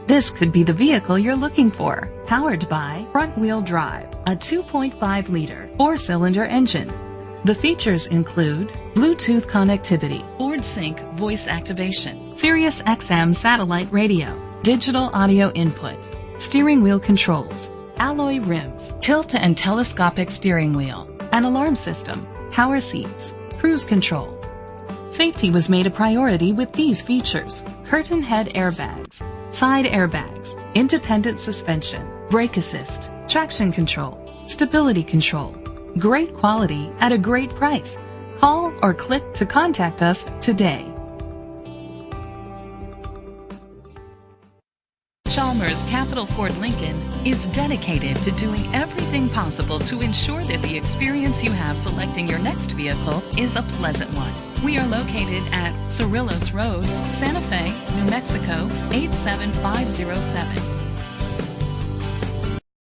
This could be the vehicle you're looking for. Powered by front-wheel drive, a 2.5-liter 4-cylinder engine. The features include Bluetooth connectivity, Ford Sync voice activation, Sirius XM satellite radio, digital audio input, steering wheel controls, alloy rims, tilt and telescopic steering wheel, an alarm system, power seats, cruise control. Safety was made a priority with these features: curtain head airbags, side airbags, independent suspension, brake assist, traction control, stability control. Great quality at a great price. Call or click to contact us today. Chalmers Capital Ford Lincoln is dedicated to doing everything possible to ensure that the experience you have selecting your next vehicle is a pleasant one. We are located at Cerrillos Road, Santa Fe, New Mexico 87507.